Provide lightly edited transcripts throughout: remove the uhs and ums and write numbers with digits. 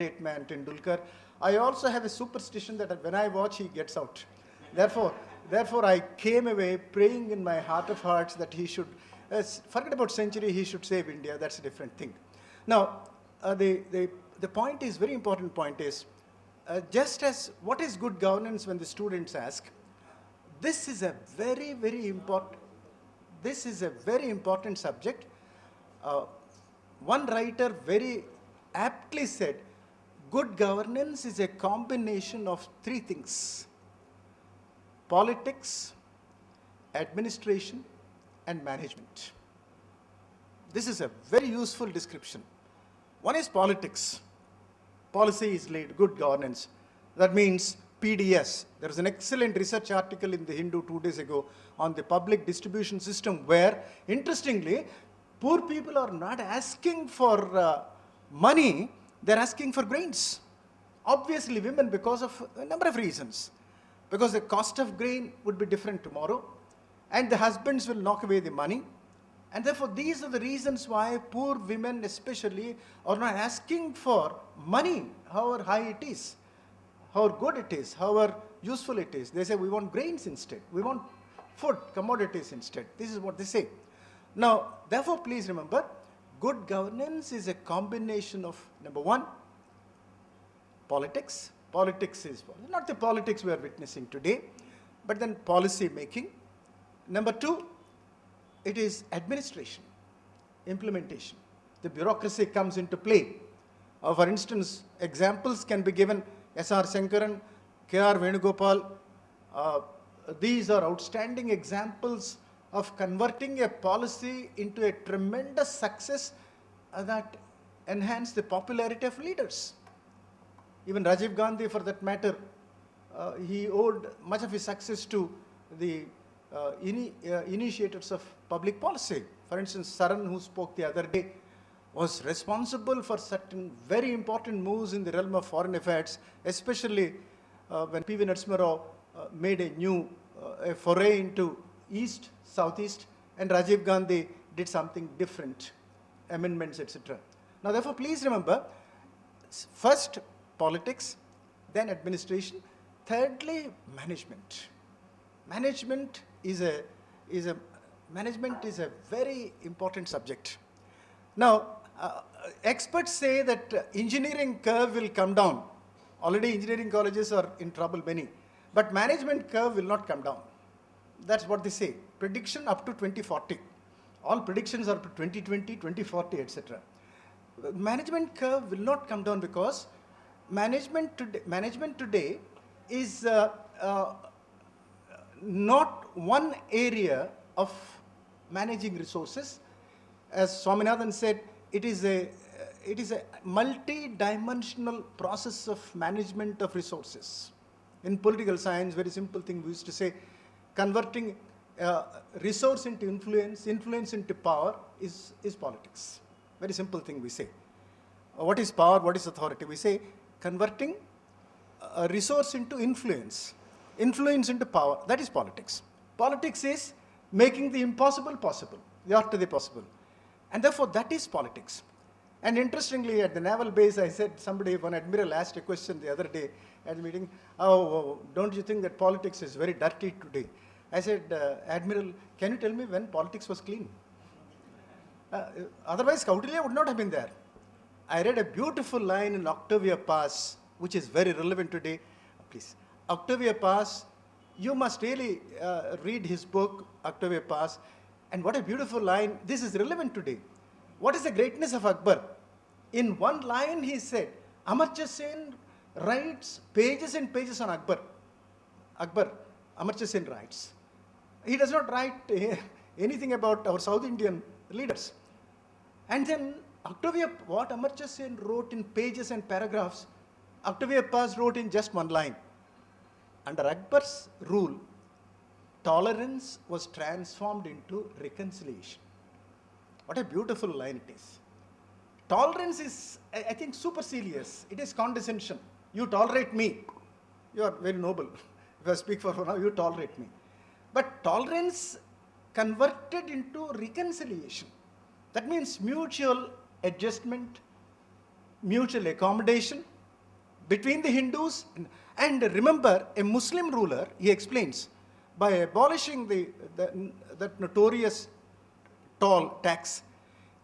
great man Tendulkar. I also have a superstition that when I watch, he gets out. Therefore, therefore, I came away praying in my heart of hearts that he should, forget about century, he should save India. That's a different thing. Now, the point is, very important point is, just as what is good governance when the students ask, this is a very important, this is a very important subject. One writer very aptly said, good governance is a combination of three things: politics, administration, and management. This is a very useful description. One is politics. Policy is laid, good governance. That means PDS. There is an excellent research article in the Hindu 2 days ago on the public distribution system where, interestingly, poor people are not asking for money, they're asking for grains. Obviously, women, because of a number of reasons. Because the cost of grain would be different tomorrow, and the husbands will knock away the money. And therefore, these are the reasons why poor women especially are not asking for money, however high it is, however good it is, however useful it is. They say, we want grains instead. We want food, commodities instead. This is what they say. Now, therefore, please remember, good governance is a combination of, number one, politics. Politics is not the politics we are witnessing today, but then policy making. Number two, it is administration, implementation. The bureaucracy comes into play. For instance, examples can be given. S.R. Shankaran, K.R. Venugopal, these are outstanding examples of converting a policy into a tremendous success that enhanced the popularity of leaders. Even Rajiv Gandhi, for that matter, he owed much of his success to the initiators of public policy. For instance, Saran, who spoke the other day, was responsible for certain very important moves in the realm of foreign affairs, especially when P.V. Narasimha Rao made a new a foray into East, Southeast, and Rajiv Gandhi did something different, amendments, etc. Now, therefore, please remember, first politics, then administration, thirdly management. Management is a very important subject. Now, experts say that engineering curve will come down. Already engineering colleges are in trouble, many. But management curve will not come down. That's what they say. Prediction up to 2040. All predictions are up to 2020, 2040, etc. Management curve will not come down because management today is not one area of managing resources. As Swaminathan said, it is a multi-dimensional process of management of resources. In political science, very simple thing we used to say, converting resource into influence, influence into power is politics. Very simple thing we say. What is power? What is authority? We say converting a resource into influence, influence into power. That is politics. Politics is making the impossible possible, the art of the possible. And therefore, that is politics. And interestingly, at the naval base, I said, one admiral asked a question the other day at the meeting, oh, don't you think that politics is very dirty today? I said, Admiral, can you tell me when politics was clean? Otherwise, Kautilya would not have been there. I read a beautiful line in Octavia Pass, which is very relevant today. Please, Octavia Pass, you must really read his book, Octavia Pass. And what a beautiful line. This is relevant today. What is the greatness of Akbar? In one line he said, Amartya Sen writes pages and pages on Akbar. Akbar, Amartya Sen writes. He does not write anything about our South Indian leaders. And then what Amartya Sen wrote in pages and paragraphs, Octavia Paz wrote in just one line. Under Akbar's rule, tolerance was transformed into reconciliation. What a beautiful line it is. Tolerance is, I think, supercilious. It is condescension. You tolerate me. You are very noble. If I speak for now, you tolerate me. But tolerance converted into reconciliation. That means mutual adjustment, mutual accommodation between the Hindus. And remember, a Muslim ruler, he explains, by abolishing that notorious toll tax,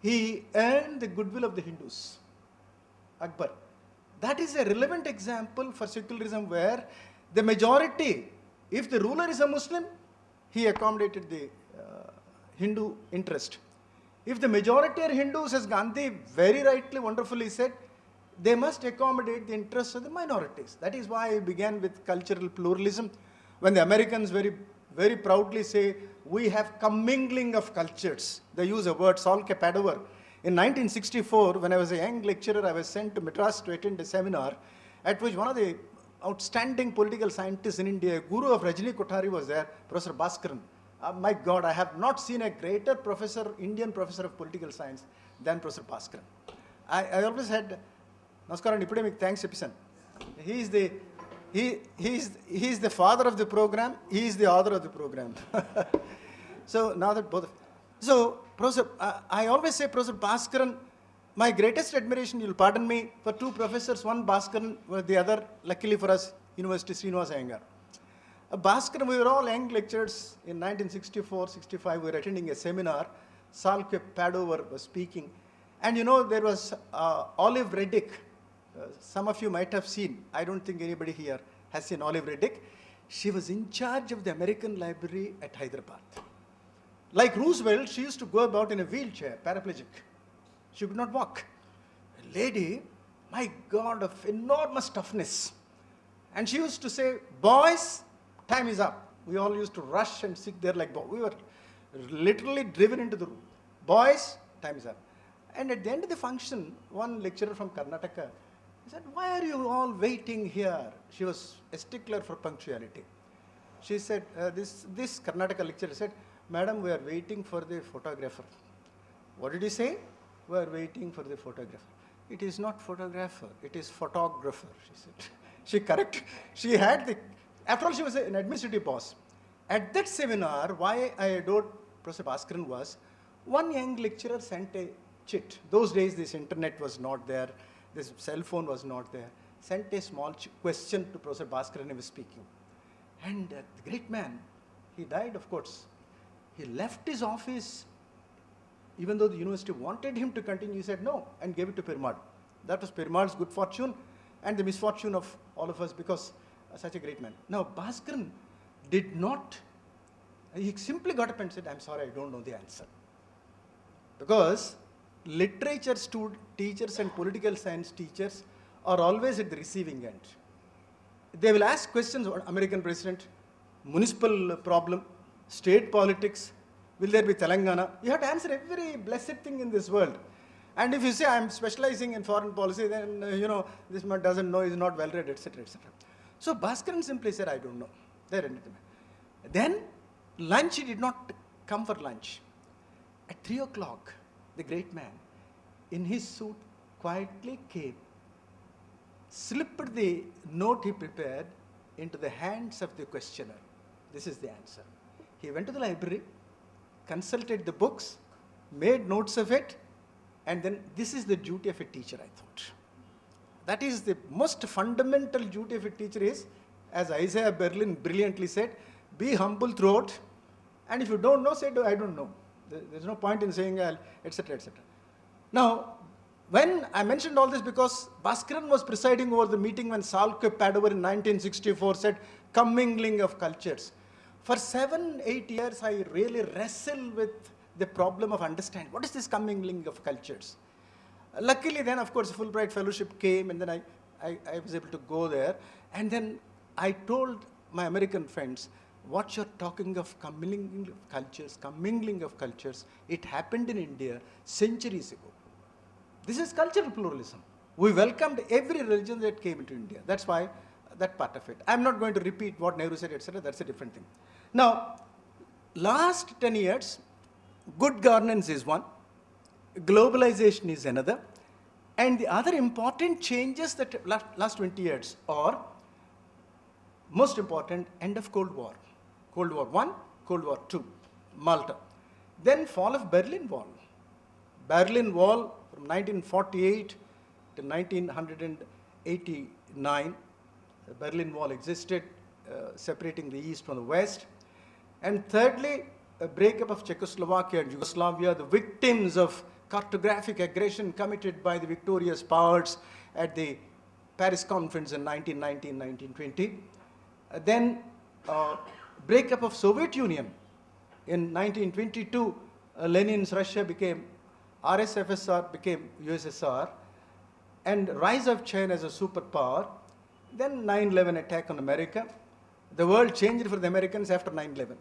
he earned the goodwill of the Hindus. Akbar. That is a relevant example for secularism where the majority, if the ruler is a Muslim, he accommodated the Hindu interest. If the majority are Hindus, as Gandhi very rightly, wonderfully said, they must accommodate the interests of the minorities. That is why I began with cultural pluralism. When the Americans very, very proudly say, we have commingling of cultures, they use a word, Samakya Padover. In 1964, when I was a young lecturer, I was sent to Madras to attend a seminar at which one of the outstanding political scientists in India, guru of Rajni Kothari, was there, Professor Bhaskaran. My God, I have not seen a greater professor, Indian professor of political science than Professor Bhaskaran. I always had, Namaskaram, ipude meeku thanks cheppisan. He is the father of the program, he is the author of the program. So now that both, so Professor, I always say Professor Bhaskaran, my greatest admiration, you'll pardon me, for two professors, one Bhaskaran, the other, luckily for us, University Srinivasa Iyengar. Bhaskaran, we were all young lecturers in 1964-65, we were attending a seminar, Samakya Padover was speaking, and you know, there was Olive Reddick. Some of you might have seen, I don't think anybody here has seen Olive Reddick. She was in charge of the American Library at Hyderabad. Like Roosevelt, she used to go about in a wheelchair, paraplegic. She could not walk. A lady, my God, of enormous toughness. And she used to say, boys, time is up. We all used to rush and sit there like, we were literally driven into the room. Boys, time is up. And at the end of the function, one lecturer from Karnataka, he said, why are you all waiting here? She was a stickler for punctuality. She said, this Karnataka lecturer said, Madam, we are waiting for the photographer. What did he say? We are waiting for the photographer. It is not photographer, it is photographer, she said. She corrected. She had the, after all, she was an administrative boss. At that seminar, why I adored Professor Bhaskaran was, one young lecturer sent a chit. Those days, this internet was not there, this cell phone was not there. Sent a small question to Professor Bhaskaran, he was speaking. And the great man, he died, of course. He left his office, even though the university wanted him to continue, he said no, and gave it to Perumal. That was Perumal's good fortune and the misfortune of all of us because such a great man. Now, Bhaskaran did not, he simply got up and said, I'm sorry, I don't know the answer. Because literature teachers and political science teachers are always at the receiving end. They will ask questions about American president, municipal problem, state politics, will there be Telangana? You have to answer every blessed thing in this world. And if you say, I'm specializing in foreign policy, then, this man doesn't know, is not well read, etc., etc. So Bhaskaran simply said, I don't know. There ended the man. Then, lunch, he did not come for lunch. At 3 o'clock, the great man, in his suit, quietly came, slipped the note he prepared into the hands of the questioner. This is the answer. He went to the library, consulted the books, made notes of it, and then this is the duty of a teacher, I thought. That is the most fundamental duty of a teacher is, as Isaiah Berlin brilliantly said, be humble throughout, and if you don't know, say, I don't know. There's no point in saying, etc., etc. Now, when I mentioned all this because Bhaskaran was presiding over the meeting when Samakya Padover in 1964 said, commingling of cultures. For 7-8 years, I really wrestled with the problem of understanding. What is this commingling of cultures? Luckily then, of course, Fulbright Fellowship came and then I was able to go there. And then I told my American friends, what you're talking of commingling of cultures, it happened in India centuries ago. This is cultural pluralism. We welcomed every religion that came into India. That's why that part of it. I'm not going to repeat what Nehru said, etc. That's a different thing. Now, last 10 years, good governance is one, globalization is another, and the other important changes that last 20 years are, most important, end of Cold War. Cold War I, Cold War II, Malta. Then fall of Berlin Wall. Berlin Wall from 1948 till 1989. The Berlin Wall existed, separating the East from the West. And thirdly, a breakup of Czechoslovakia and Yugoslavia, the victims of cartographic aggression committed by the victorious powers at the Paris Conference in 1919-1920. Then breakup of Soviet Union. In 1922, Lenin's Russia became, RSFSR became USSR, and rise of China as a superpower. Then 9/11 attack on America. The world changed for the Americans after 9/11.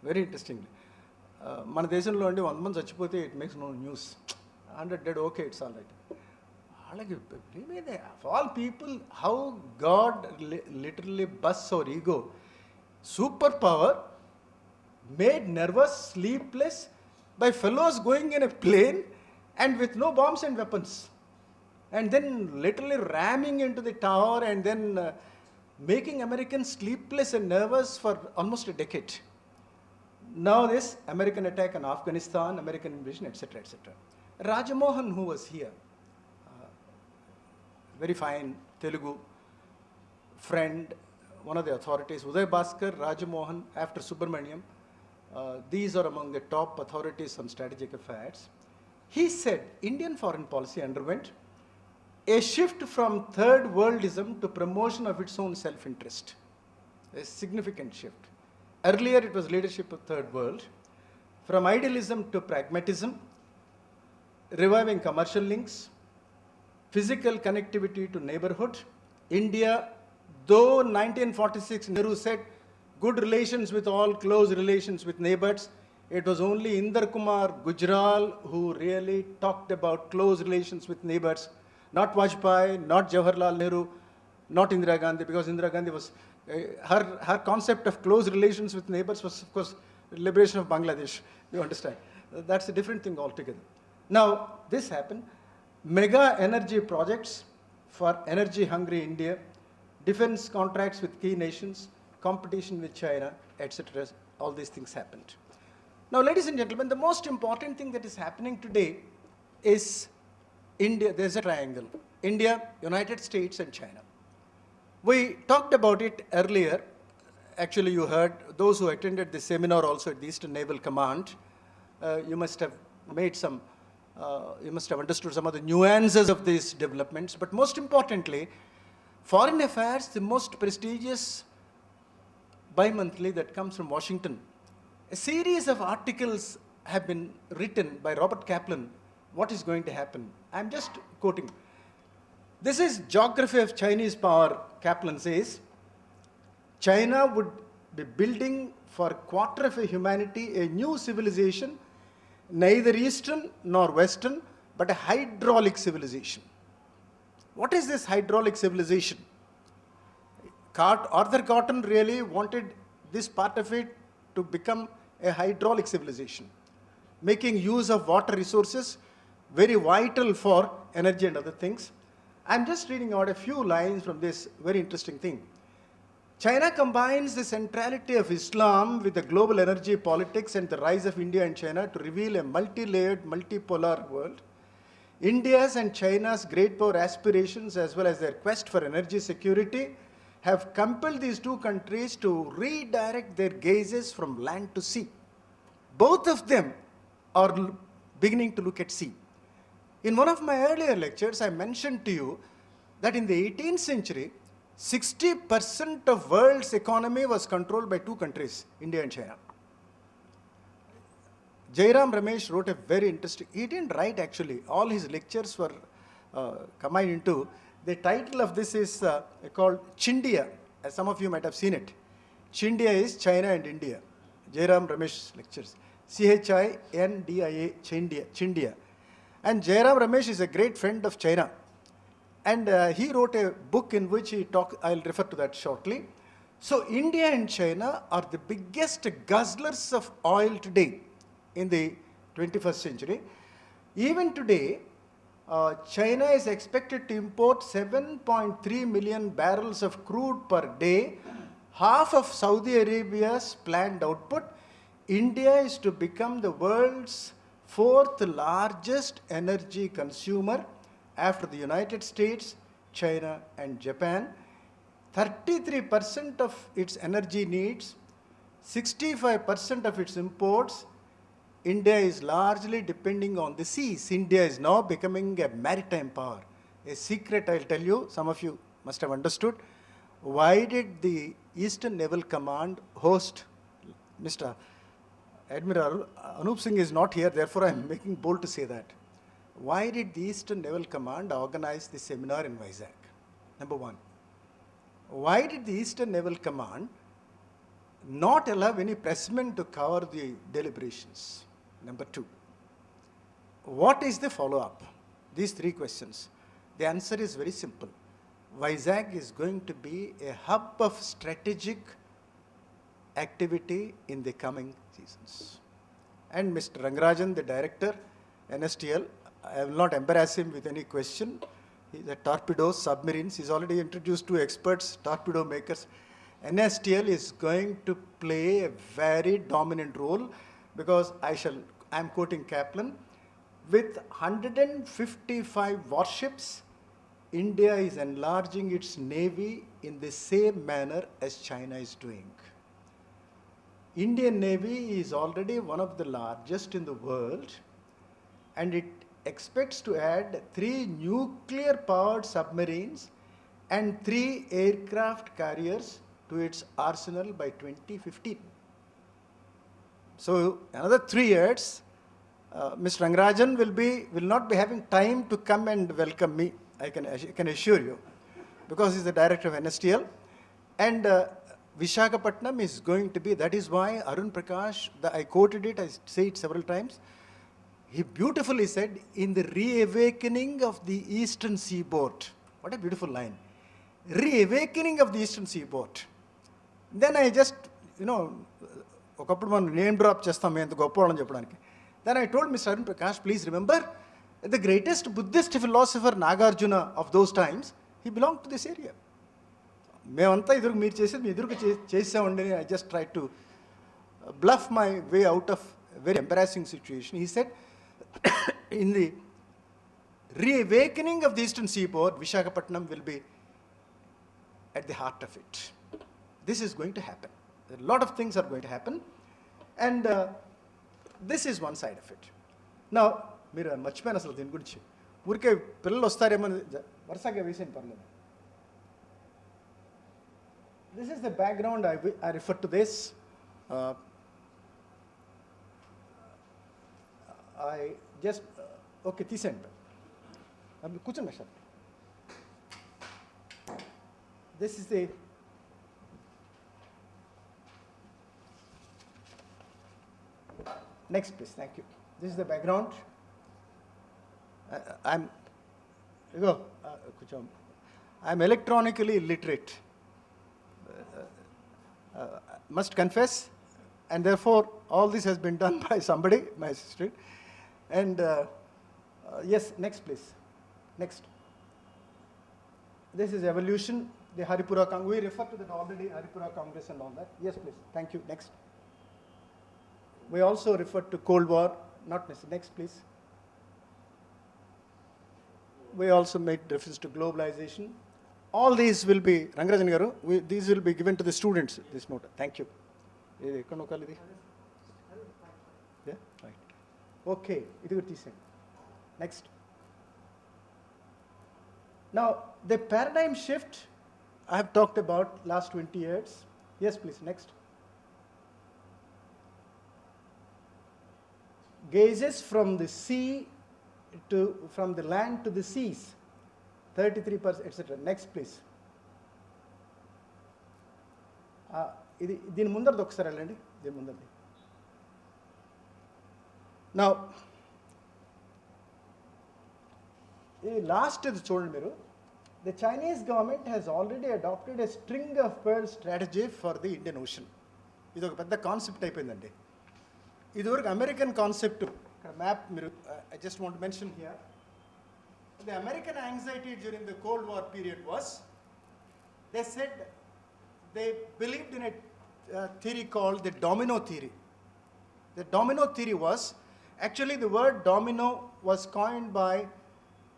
Very interestingly. మన దేశంలో అండి 100 మంది చచ్చిపోతే it makes no news, 100 dead okay it's all right. వాళ్ళకి of all people how god literally bust our ego. Super power made nervous, sleepless by fellows going in a plane and with no bombs and weapons, and then literally ramming into the tower and then making Americans sleepless and nervous for almost a decade. Now this American attack on Afghanistan, American invasion, etc., etc. Rajamohan, who was here, very fine Telugu friend, one of the authorities, Uday Bhaskar, Rajamohan, after Subramaniam, these are among the top authorities on strategic affairs. He said Indian foreign policy underwent a shift from third worldism to promotion of its own self-interest. A significant shift. Earlier it was leadership of third world. From idealism to pragmatism, reviving commercial links, physical connectivity to neighborhood. India, though 1946 Nehru said good relations with all, close relations with neighbors, it was only Inder Kumar Gujral who really talked about close relations with neighbors. Not Vajpayee, not Jawaharlal Nehru, not Indira Gandhi, because Indira Gandhi was, her concept of close relations with neighbors was, of course, liberation of Bangladesh. You understand? That's a different thing altogether. Now, this happened. Mega energy projects for energy-hungry India, defense contracts with key nations, competition with China, etc. All these things happened. Now, ladies and gentlemen, the most important thing that is happening today is India. There's a triangle: India, United States, and China. We talked about it earlier. Actually, you heard those who attended the seminar also at the Eastern Naval Command. You must have made some. You must have understood some of the nuances of these developments. But most importantly, Foreign Affairs, the most prestigious bi-monthly that comes from Washington. A series of articles have been written by Robert Kaplan. What is going to happen? I'm just quoting. This is Geography of Chinese Power. Kaplan says, China would be building for a quarter of humanity a new civilization, neither Eastern nor Western, but a hydraulic civilization. What is this hydraulic civilization? Arthur Cotton really wanted this part of it to become a hydraulic civilization, making use of water resources, very vital for energy and other things. I'm just reading out a few lines from this very interesting thing. China combines the centrality of Islam with the global energy politics and the rise of India and China to reveal a multi-layered, multipolar world. India's and China's great power aspirations, as well as their quest for energy security, have compelled these two countries to redirect their gazes from land to sea. Both of them are beginning to look at sea. In one of my earlier lectures, I mentioned to you that in the 18th century, 60% of world's economy was controlled by two countries, India and China. Jairam Ramesh wrote a very interesting, he didn't write actually, all his lectures were combined into, the title of this is called Chindia, as some of you might have seen it. Chindia is China and India. Jairam Ramesh lectures. Chindia, Chindia. And Jairam Ramesh is a great friend of China. And he wrote a book in which he talked, I'll refer to that shortly. So India and China are the biggest guzzlers of oil today in the 21st century. Even today, China is expected to import 7.3 million barrels of crude per day, half of Saudi Arabia's planned output. India is to become the world's fourth largest energy consumer after the United States, China, and Japan. 33% of its energy needs, 65% of its imports. India is largely depending on the seas. India is now becoming a maritime power. A secret I'll tell you, some of you must have understood. Why did the Eastern Naval Command host Mr. Admiral Anup Singh is not here, therefore I'm making bold to say that. Why did the Eastern Naval Command organize this seminar in Vizag? Number one. Why did the Eastern Naval Command not allow any pressmen to cover the deliberations? Number two. What is the follow-up? These three questions. The answer is very simple. Vizag is going to be a hub of strategic activity in the coming seasons. And Mr. Rangarajan, the director, NSTL, I will not embarrass him with any question. He's a torpedoes, submarines. He's already introduced two experts, torpedo makers. NSTL is going to play a very dominant role because I'm quoting Kaplan, with 155 warships, India is enlarging its navy in the same manner as China is doing. Indian Navy is already one of the largest in the world, and it expects to add 3 nuclear-powered submarines and 3 aircraft carriers to its arsenal by 2015. So another 3 years, Mr. Rangarajan will not be having time to come and welcome me. I can assure you, because he's the director of NSTL, and Visakha is going to be. That is why Arun Prakash, I quoted it. I say it several times. He beautifully said, "In the reawakening of the Eastern Seaboard." What a beautiful line! Reawakening of the Eastern Seaboard. Then I just, ఒకప్పుడు మనం name drop చేస్తాం ఎంత గొప్పవాళ్ళని చెప్పడానికి. Then I told Mr. Arun Prakash, please remember, the greatest Buddhist philosopher Nagarjuna of those times, he belonged to this area. మేమంతా ఎదురుకు మీరు చేసేది మీ ఎదురుకు చేసామండి. I just tried to bluff my way out of a very embarrassing situation. He said, in the reawakening of the Eastern Seaboard, Visakhapatnam will be at the heart of it. This is going to happen. A lot of things are going to happen, and this is one side of it. Now, మీరు మర్చిపోయిన అసలు దీని గురించి ఊరికే పిల్లలు వస్తారేమో వరుసగా వేసేయండి పర్లేదు. This is the background. I refer to this. I just okay తీసేయండి. కూర్చోండి sir. This is the next please. Thank you. This is the background. I'm electronically illiterate. Must confess, and therefore all this has been done by somebody, my assistant. And yes, next please. Next. This is evolution. The Haripura Congress. We refer to that already, Haripura Congress and all that. Yes, please. Thank you. Next. We also refer to Cold War. Not necessarily. Next, please. We also made reference to globalization. All these will be, Rangarajan garu, these will be given to the students, this note. Thank you. Yeah, right. Okay, next. Now, the paradigm shift I have talked about last 20 years. Yes, please, next. Gazes from the sea from the land to the seas, 33%, etc. Next, please. దీని ముందరది ఒకసారి వెళ్ళండి. దీని ముందరది. Now, ఈ last ఇది చూడండి మీరు. The Chinese government has already adopted a string of pearl strategy for the Indian Ocean. ఇది ఒక పెద్ద కాన్సెప్ట్ అయిపోయిందండి. ఇదివరకు అమెరికన్ కాన్సెప్ట్ మ్యాప్ మీరు I just want to mention here. The American anxiety during the Cold War period was, they said they believed in a theory called the domino theory. The domino theory was, actually the word domino was coined by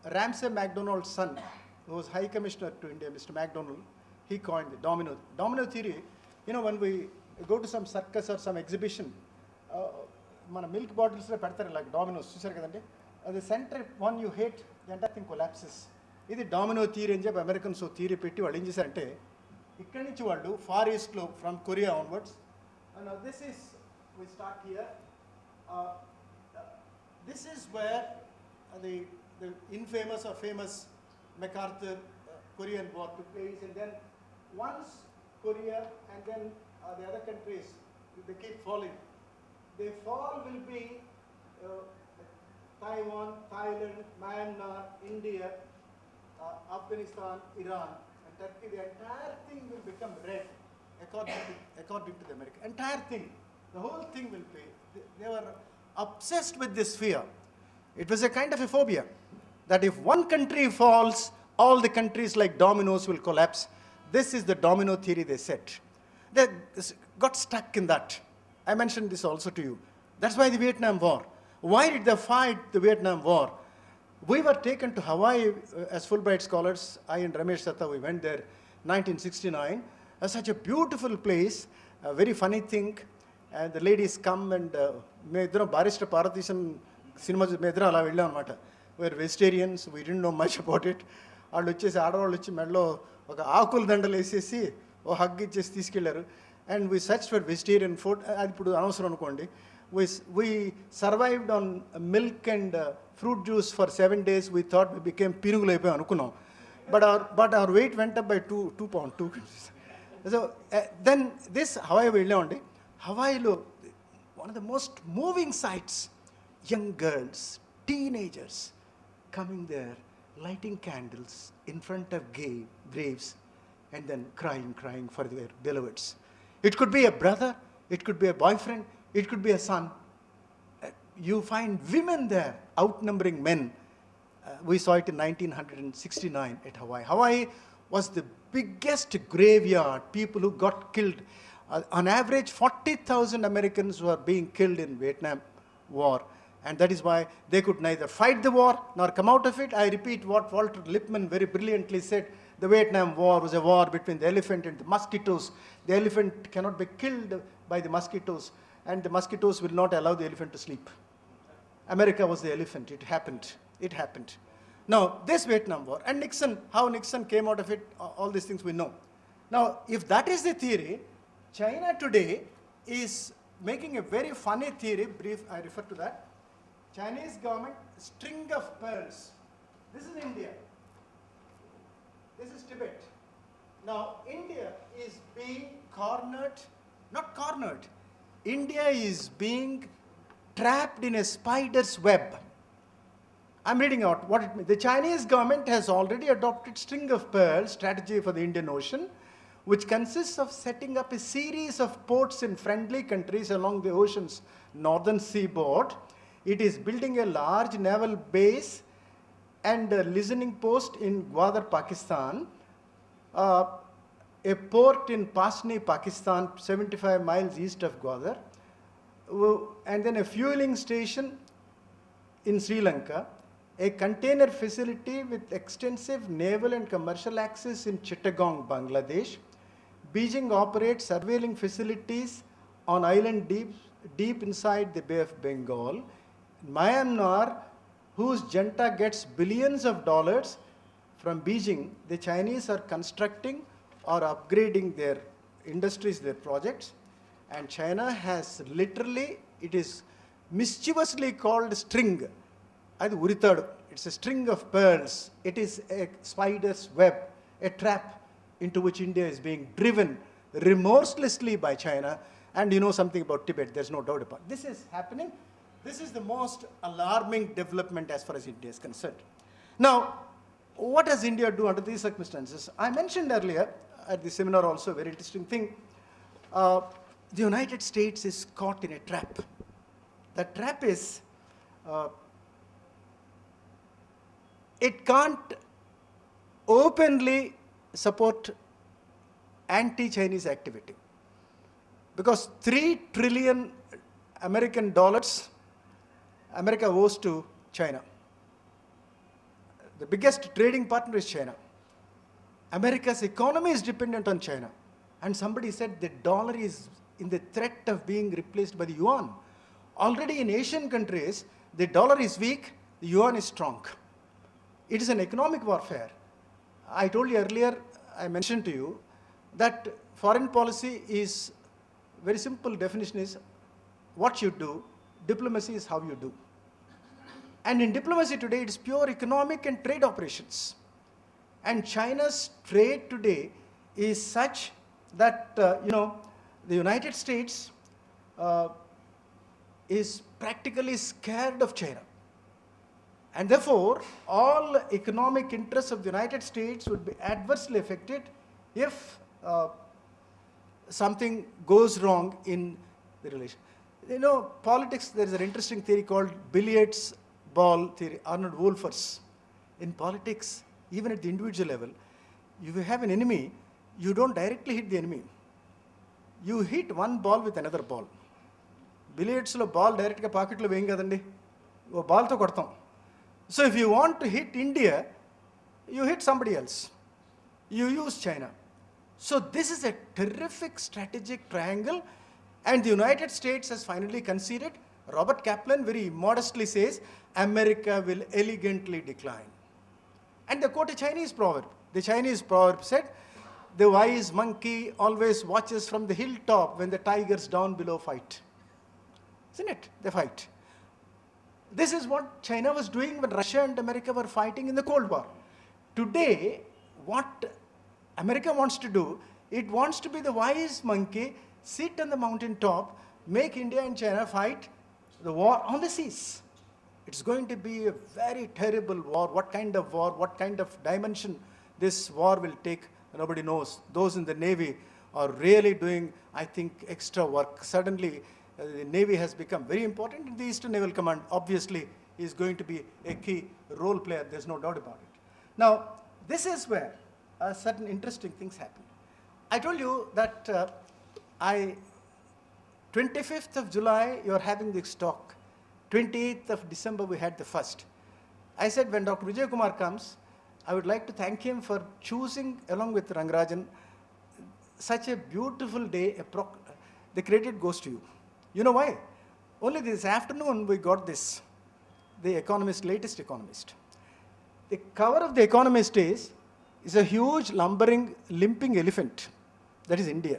Ramsay MacDonald's son, who was High Commissioner to India, Mr. MacDonald, he coined the domino theory. You know, when we go to some circus or some exhibition, మన milk బాటిల్స్లో పెడతారు ఇలా dominoes చూసారు కదండి, అది centre one you hate the entire thing collapses. ఇది domino theory అని చెప్పి Americans theory పెట్టి వాళ్ళు ఏం చేశారంటే ఇక్కడి నుంచి వాళ్ళు ఫార్ ఈస్ట్లో from Korea onwards, this is we start here, this is where the infamous or famous MacArthur Korean War took place, and then once Korea and then the other countries, they keep falling. The fall will be Taiwan, Thailand, Myanmar, India, Afghanistan, Iran, and Turkey. The entire thing will become red, according to the American. Entire thing, the whole thing will be. They were obsessed with this fear. It was a kind of a phobia that if one country falls, all the countries like dominoes will collapse. This is the domino theory they set. They got stuck in that. I mentioned this also to you. That's why the Vietnam War. Why did they fight the Vietnam War? We were taken to Hawaii as Fulbright scholars. I and Ramesh Satta, we went there 1969. Such a beautiful place, a very funny thing. And the ladies come and Barrister Parathisan cinema మీద అలా వెళ్ళాం అనమాట. Where vegetarians, we don't know much about it. వాళ్ళు వచ్చేసి ఆడవాళ్ళు వచ్చి మెడలో ఒక ఆకుల దండలు వేసేసి ఓ హగ్ ఇచ్చేసి తీసుకెళ్లారు. And we search for vegetarian food. అది ఇప్పుడు అనవసరం అనుకోండి. We survived on milk and fruit juice for 7 days. We thought we became పీనుగులు అయిపోయాం అనుకున్నాం. But our weight went up by 2 pounds 2 kgs. So then this Hawaii వెళ్ళామండి. హవాయిలో one of the most moving sights, young girls, teenagers coming there, lighting candles in front of graves and then crying for their beloveds. It could be a brother, it could be a boyfriend, it could be a son. You find women there outnumbering men. We saw it in 1969 at Hawaii. Hawaii was the biggest graveyard. People who got killed. On average, 40,000 Americans were being killed in Vietnam War. And that is why they could neither fight the war nor come out of it. I repeat what Walter Lippmann very brilliantly said. The Vietnam War was a war between the elephant and the mosquitoes. The elephant cannot be killed by the mosquitoes, and the mosquitoes will not allow the elephant to sleep. America was the elephant. It happened. Now, this Vietnam War, and Nixon, how Nixon came out of it, all these things we know. Now, if that is the theory, China today is making a very funny theory. Brief, I refer to that. Chinese government, string of pearls. This is India. This is Tibet. Now, India is being not cornered. India is being trapped in a spider's web. I'm reading out what it means. The Chinese government has already adopted string of pearls strategy for the Indian Ocean, which consists of setting up a series of ports in friendly countries along the ocean's northern seaboard. It is building a large naval base and a listening post in Gwadar, Pakistan, a port in Pasni, Pakistan, 75 miles east of Gwadar, and then a fueling station in Sri Lanka, a container facility with extensive naval and commercial access in Chittagong, Bangladesh. Beijing operates surveilling facilities on island deep inside the Bay of Bengal. Myanmar, whose junta gets billions of dollars from Beijing, the Chinese are constructing or upgrading their industries, their projects. And China has literally, it is mischievously called string. It's a string of pearls. It is a spider's web, a trap into which India is being driven remorselessly by China. And you know something about Tibet, there's no doubt about it. This is happening. This is the most alarming development as far as India is concerned. Now, what does India do under these circumstances? I mentioned earlier at the seminar also a very interesting thing. The United States is caught in a trap. The trap is, it can't openly support anti-Chinese activity because $3 trillion American dollars America owes to China. The biggest trading partner is China. America's economy is dependent on China. And somebody said the dollar is in the threat of being replaced by the yuan. Already in Asian countries, the dollar is weak, the yuan is strong. It is an economic warfare. I told you earlier, I mentioned to you, that foreign policy is, very simple definition is, what you do, diplomacy is how you do. And in diplomacy today, it is pure economic and trade operations. And China's trade today is such that, the United States is practically scared of China. And therefore, all economic interests of the United States would be adversely affected if something goes wrong in the relation. Politics, there is an interesting theory called billiards ball theory, Arnold Wolfers. In politics, even at the individual level, if you have an enemy, you don't directly hit the enemy. You hit one ball with another ball. Billiards lo ball direct ga pocket lo veyam kadandi. O ball tho kodtam. So if you want to hit India, you hit somebody else. You use China. So this is a terrific strategic triangle, and the United States has finally conceded. Robert Kaplan very modestly says, America will elegantly decline. And they quote a Chinese proverb. The Chinese proverb said, the wise monkey always watches from the hilltop when the tigers down below fight. Isn't it? They fight. This is what China was doing when Russia and America were fighting in the Cold War. Today, what America wants to do, it wants to be the wise monkey, sit on the mountain top, make India and China fight the war on the seas. It's going to be a very terrible war. What kind of dimension this war will take, nobody knows. Those in the Navy are really doing, I think, extra work. Suddenly, the Navy has become very important. The Eastern Naval Command, obviously, is going to be a key role player. There's no doubt about it. Now, this is where certain interesting things happen. I told you that 25th of July, you're having this talk. 28th of December, we had the first. I said, when Dr. Vijay Kumar comes, I would like to thank him for choosing, along with Rangarajan, such a beautiful day. The credit goes to you. You know why? Only this afternoon we got this, the Economist, latest Economist. The cover of the Economist is a huge lumbering, limping elephant. That is India.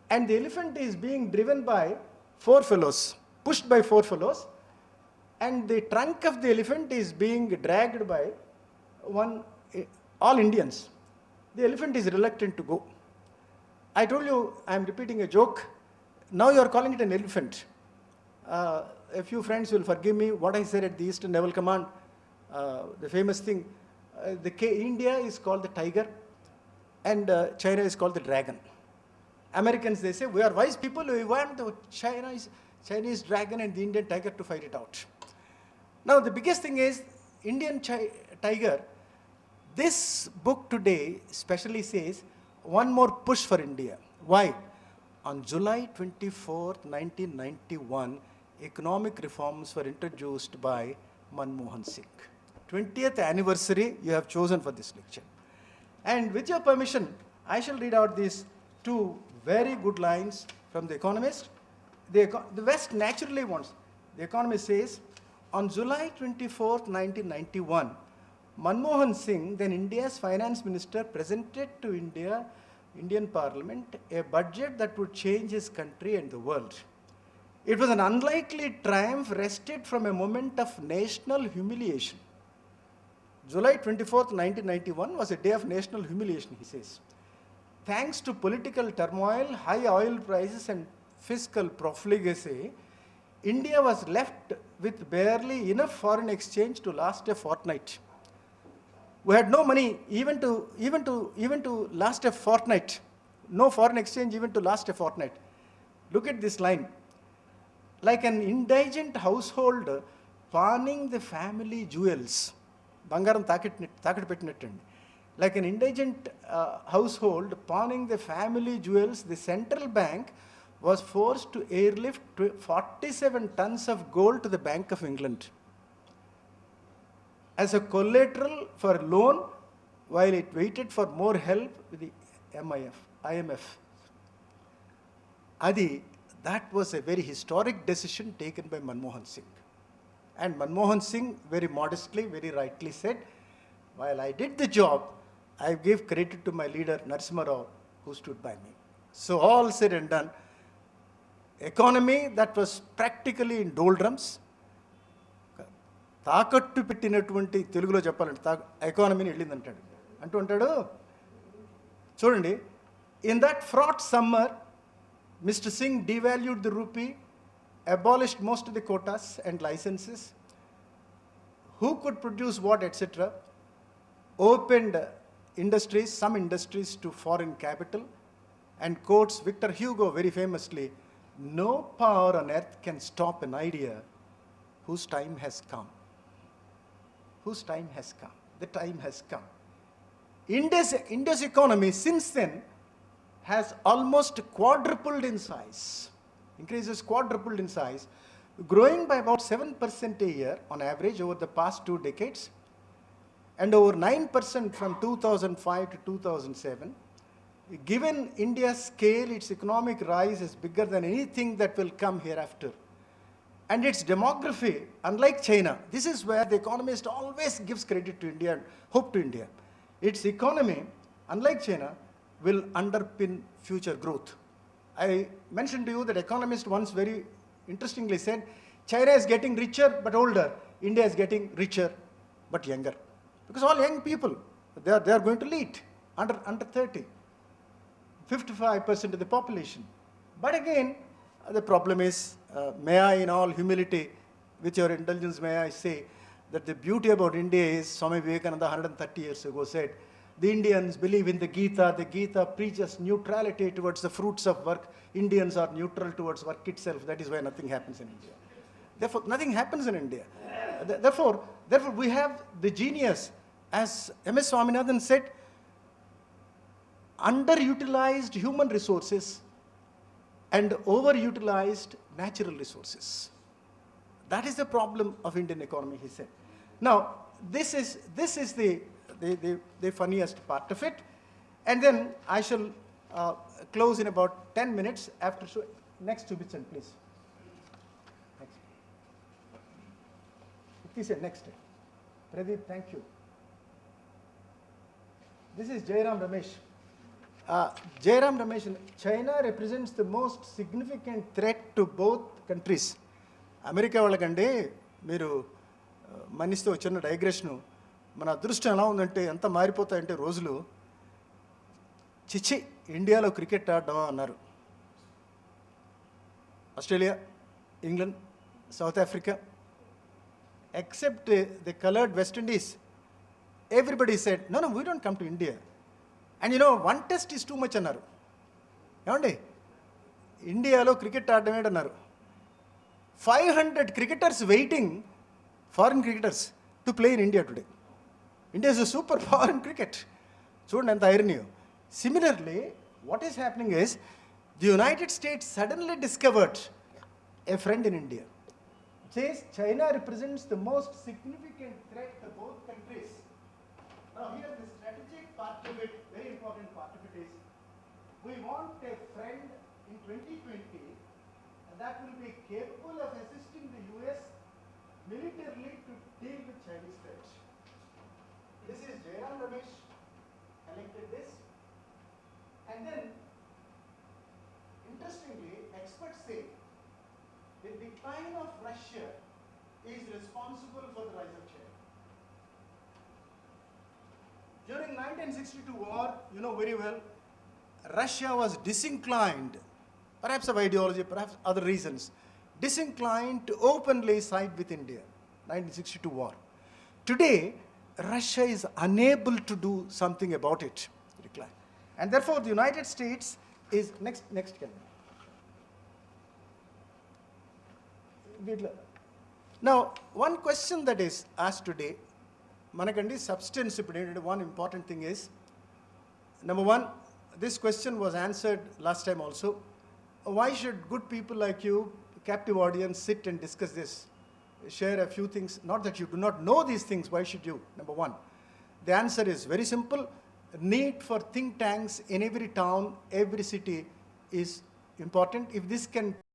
And the elephant is being driven by 4 fellows, pushed by 4 fellows, and the trunk of the elephant is being dragged by all Indians. The elephant is reluctant to go. I told you, I am repeating a joke. Now you are calling it an elephant. A few friends will forgive me what I said at the Eastern Naval Command. The famous thing, India is called the tiger, and China is called the dragon. Americans, they say, we are wise people, we want the Chinese dragon and the Indian tiger to fight it out. Now the biggest thing is, Indian tiger, this book today specially says, one more push for India. Why? On July 24, 1991, economic reforms were introduced by Manmohan Singh. 20th anniversary you have chosen for this lecture. And with your permission, I shall read out these 2 very good lines from The Economist. The West naturally wants. The Economist says, on July 24, 1991, Manmohan Singh, then India's finance minister, presented to Indian Parliament a budget that would change his country and the world. It was an unlikely triumph wrested from a moment of national humiliation. July 24th, 1991 was a day of national humiliation, he says. Thanks to political turmoil, high oil prices and fiscal profligacy, India was left with barely enough foreign exchange to last a fortnight. We had no money even to last a fortnight. No foreign exchange even to last a fortnight. Look at this line. Like an indigent household pawning the family jewels. Bangaram takit pettinettandi. Like an indigent household pawning the family jewels, the central bank was forced to airlift 47 tons of gold to the Bank of England. as a collateral for loan while it waited for more help with the IMF. That was a very historic decision taken by Manmohan Singh. And Manmohan Singh very modestly, very rightly said, while I did the job, I gave credit to my leader Narasimha Rao, who stood by me. So all said and done, economy that was practically in doldrums, తాకట్టు పెట్టినటువంటి తెలుగులో చెప్పాలంటే ఎకానమీని వెళ్ళిందంటాడు అంటాడు చూడండి. In that fraught summer Mr. Singh devalued the rupee, abolished most of the quotas and licenses, who could produce what, etc., opened industries, some industries to foreign capital, and quotes Victor Hugo very famously, no power on earth can stop an idea whose time has come. Whose time has come. The time has come. India's economy since then has almost quadrupled in size, quadrupled in size, growing by about 7% a year on average over the past 2 decades, and over 9% from 2005 to 2007. Given India's scale, its economic rise is bigger than anything that will come hereafter. And its demography, unlike China, this is where the economist always gives credit to India and hope to India. Its economy, unlike China, will underpin future growth. I mentioned to you that economist once very interestingly said, China is getting richer but older, India is getting richer but younger. Because all young people, they are going to lead under 30, 55% of the population. But again, the problem is, may I in all humility, with your indulgence, may I say that the beauty about India is, Swami Vivekananda 130 years ago said, the Indians believe in the Gita. The Gita preaches neutrality towards the fruits of work. Indians are neutral towards work itself. That is why nothing happens in India. Therefore, nothing happens in India. Therefore, we have the genius, as M.S. Swaminathan said, underutilized human resources and overutilized natural resources. That is the problem of Indian economy, he said. Now, this is the funniest part of it. And then I shall close in about 10 minutes after. Next Subichan, please. Next. Please say next. Pradeep, thank you. This is Jairam Ramesh. Jairam Ramesh, China represents the most significant threat to both countries. America వాళ్ళకండి మీరు మనిషితో వచ్చిన digression, మన అదృష్టం ఎలా ఉందంటే ఎంత మారిపోతాయంటే రోజులు, చిచ్చి ఇండియాలో క్రికెట్ ఆడడం అన్నారు. Australia, England, South Africa, except the coloured West Indies, everybody said no we don't come to India. And one test is too much అన్నారు. ఏమండి ఇండియాలో క్రికెట్ ఆడడం ఏంటన్నారు. 500 cricketers waiting, foreign cricketers, to play in India today. India is a superpower in cricket. చూడండి ఎంత ఐరనియో. Similarly, what is happening is, the United States suddenly discovered a friend in India. It says China represents the most significant threat to both countries. Now here the strategic part of it, very important part of it is, we want a friend in 2020 that will be capable of assisting the US militarily to deal with Chinese threats. This is Jairam Ramesh collected this. And then, interestingly, experts say the decline of Russia is responsible for the rise of China. During 1962 war, you know very well, Russia was disinclined, perhaps of ideology, perhaps other reasons, disinclined to openly side with India. 1962 war. Today, Russia is unable to do something about it. And therefore, the United States is next. Now, one question that is asked today, manakandi substance, one important thing is, number one, this question was answered last time also. Why should good people like you, captive audience, sit and discuss this? share a few things. Not that you do not know these things, why should you? Number one, the answer is very simple. Need for think tanks in every town, every city is important. If this can